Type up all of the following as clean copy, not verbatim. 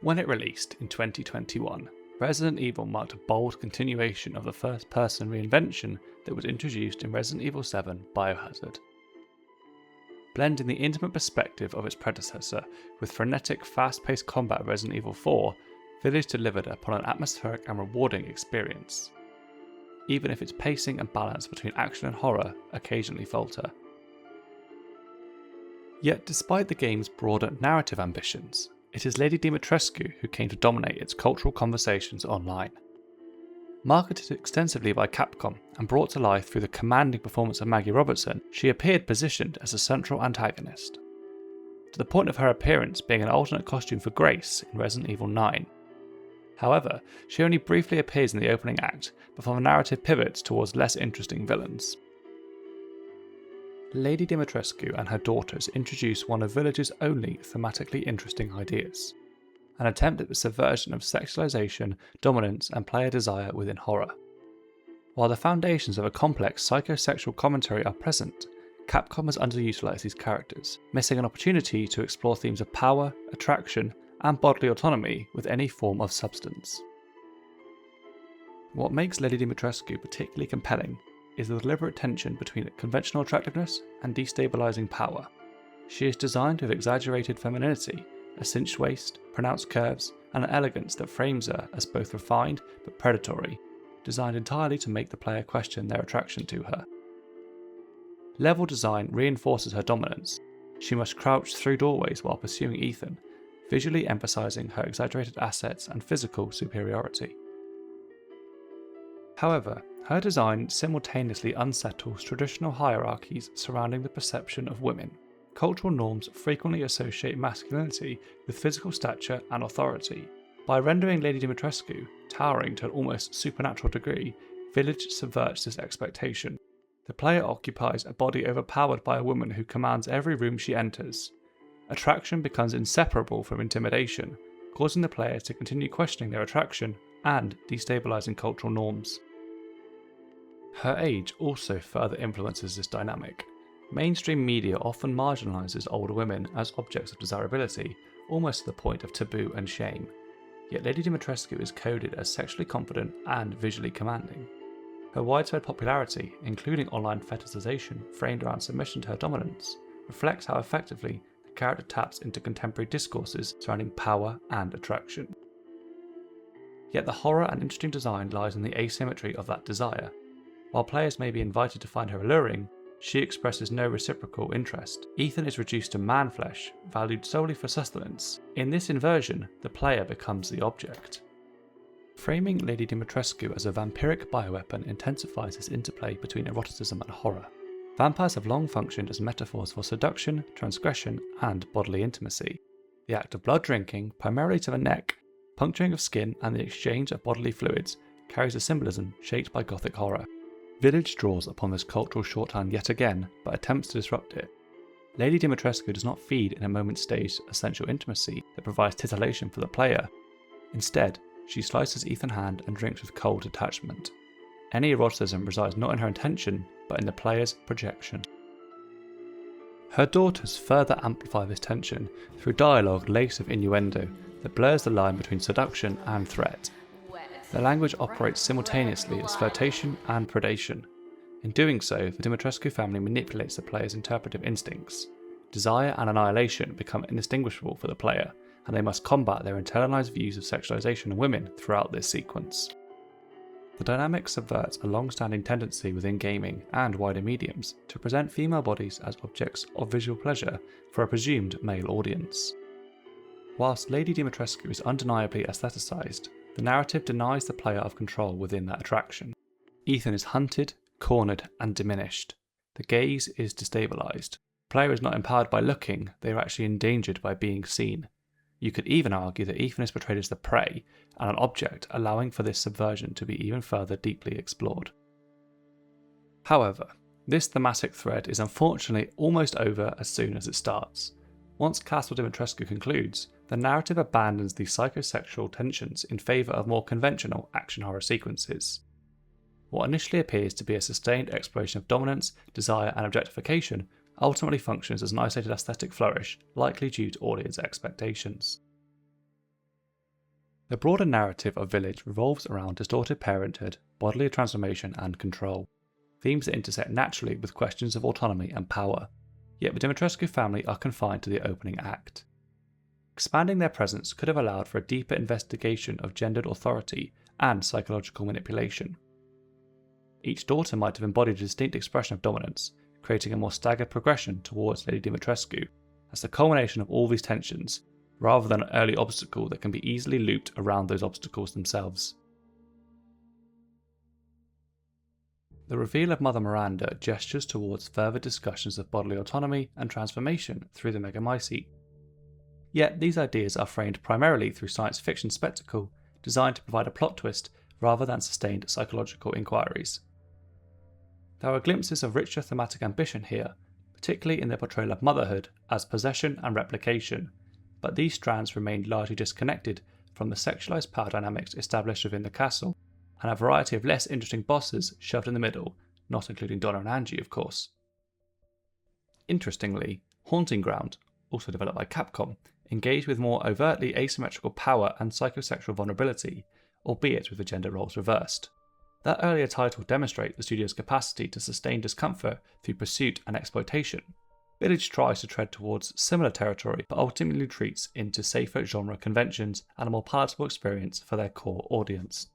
When it released in 2021, Resident Evil marked a bold continuation of the first-person reinvention that was introduced in Resident Evil 7 Biohazard. Blending the intimate perspective of its predecessor with frenetic, fast-paced combat of Resident Evil 4, Village delivered upon an atmospheric and rewarding experience, even if its pacing and balance between action and horror occasionally falter. Yet despite the game's broader narrative ambitions, it is Lady Dimitrescu who came to dominate its cultural conversations online. Marketed extensively by Capcom and brought to life through the commanding performance of Maggie Robertson, she appeared positioned as a central antagonist, to the point of her appearance being an alternate costume for Grace in Resident Evil 9. However, she only briefly appears in the opening act before the narrative pivots towards less interesting villains. Lady Dimitrescu and her daughters introduce one of Village's only thematically interesting ideas, an attempt at the subversion of sexualization, dominance, and player desire within horror. While the foundations of a complex psychosexual commentary are present, Capcom has underutilized these characters, missing an opportunity to explore themes of power, attraction, and bodily autonomy with any form of substance. What makes Lady Dimitrescu particularly compelling is the deliberate tension between conventional attractiveness and destabilizing power. She is designed with exaggerated femininity, a cinched waist, pronounced curves, and an elegance that frames her as both refined but predatory, designed entirely to make the player question their attraction to her. Level design reinforces her dominance. She must crouch through doorways while pursuing Ethan, visually emphasizing her exaggerated assets and physical superiority. However, her design simultaneously unsettles traditional hierarchies surrounding the perception of women. Cultural norms frequently associate masculinity with physical stature and authority. By rendering Lady Dimitrescu towering to an almost supernatural degree, Village subverts this expectation. The player occupies a body overpowered by a woman who commands every room she enters. Attraction becomes inseparable from intimidation, causing the players to continue questioning their attraction and destabilizing cultural norms. Her age also further influences this dynamic. Mainstream media often marginalizes older women as objects of desirability, almost to the point of taboo and shame. Yet Lady Dimitrescu is coded as sexually confident and visually commanding. Her widespread popularity, including online fetishization framed around submission to her dominance, reflects how effectively the character taps into contemporary discourses surrounding power and attraction. Yet the horror and interesting design lies in the asymmetry of that desire. While players may be invited to find her alluring, she expresses no reciprocal interest. Ethan is reduced to man-flesh, valued solely for sustenance. In this inversion, the player becomes the object. Framing Lady Dimitrescu as a vampiric bioweapon intensifies this interplay between eroticism and horror. Vampires have long functioned as metaphors for seduction, transgression, and bodily intimacy. The act of blood drinking, primarily to the neck, puncturing of skin, and the exchange of bodily fluids carries a symbolism shaped by gothic horror. Village draws upon this cultural shorthand yet again, but attempts to disrupt it. Lady Dimitrescu does not feed in a moment staged essential intimacy that provides titillation for the player. Instead, she slices Ethan's hand and drinks with cold detachment. Any eroticism resides not in her intention, but in the player's projection. Her daughters further amplify this tension through dialogue laced with innuendo that blurs the line between seduction and threat. Their language operates simultaneously as flirtation and predation. In doing so, the Dimitrescu family manipulates the player's interpretive instincts. Desire and annihilation become indistinguishable for the player, and they must combat their internalized views of sexualization of women throughout this sequence. The dynamic subverts a long-standing tendency within gaming and wider mediums to present female bodies as objects of visual pleasure for a presumed male audience. Whilst Lady Dimitrescu is undeniably aestheticized, the narrative denies the player of control within that attraction. Ethan is hunted, cornered, and diminished. The gaze is destabilized. The player is not empowered by looking, they are actually endangered by being seen. You could even argue that Ethan is portrayed as the prey and an object, allowing for this subversion to be even further deeply explored. However, this thematic thread is unfortunately almost over as soon as it starts. Once Castle Dimitrescu concludes, the narrative abandons these psychosexual tensions in favour of more conventional action horror sequences. What initially appears to be a sustained exploration of dominance, desire, and objectification ultimately functions as an isolated aesthetic flourish, likely due to audience expectations. The broader narrative of Village revolves around distorted parenthood, bodily transformation, and control, themes that intersect naturally with questions of autonomy and power, yet the Dimitrescu family are confined to the opening act. Expanding their presence could have allowed for a deeper investigation of gendered authority and psychological manipulation. Each daughter might have embodied a distinct expression of dominance, creating a more staggered progression towards Lady Dimitrescu as the culmination of all these tensions, rather than an early obstacle that can be easily looped around those obstacles themselves. The reveal of Mother Miranda gestures towards further discussions of bodily autonomy and transformation through the Megamycete. Yet these ideas are framed primarily through science fiction spectacle designed to provide a plot twist rather than sustained psychological inquiries. There are glimpses of richer thematic ambition here, particularly in their portrayal of motherhood as possession and replication, but these strands remain largely disconnected from the sexualized power dynamics established within the castle, and a variety of less interesting bosses shoved in the middle, not including Donna and Angie, of course. Interestingly, Haunting Ground, also developed by Capcom, engaged with more overtly asymmetrical power and psychosexual vulnerability, albeit with the gender roles reversed. That earlier title demonstrates the studio's capacity to sustain discomfort through pursuit and exploitation. Village tries to tread towards similar territory, but ultimately retreats into safer genre conventions and a more palatable experience for their core audience.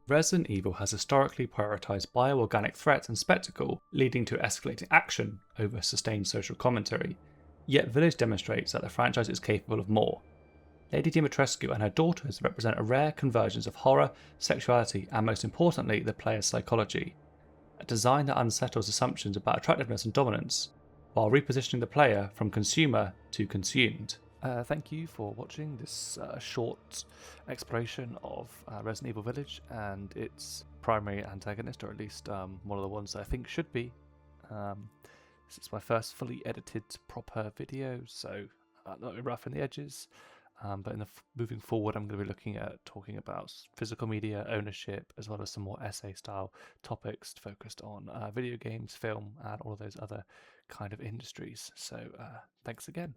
Resident Evil has historically prioritised bioorganic threat and spectacle, leading to escalating action over sustained social commentary, yet Village demonstrates that the franchise is capable of more. Lady Dimitrescu and her daughters represent a rare convergence of horror, sexuality, and most importantly, the player's psychology. A design that unsettles assumptions about attractiveness and dominance, while repositioning the player from consumer to consumed. Thank you for watching this short exploration of Resident Evil Village and its primary antagonist, or at least one of the ones that I think should be. This is my first fully edited proper video, so not rough in the edges. But moving forward, I'm going to be looking at talking about physical media ownership, as well as some more essay-style topics focused on video games, film, and all of those other kind of industries. So thanks again.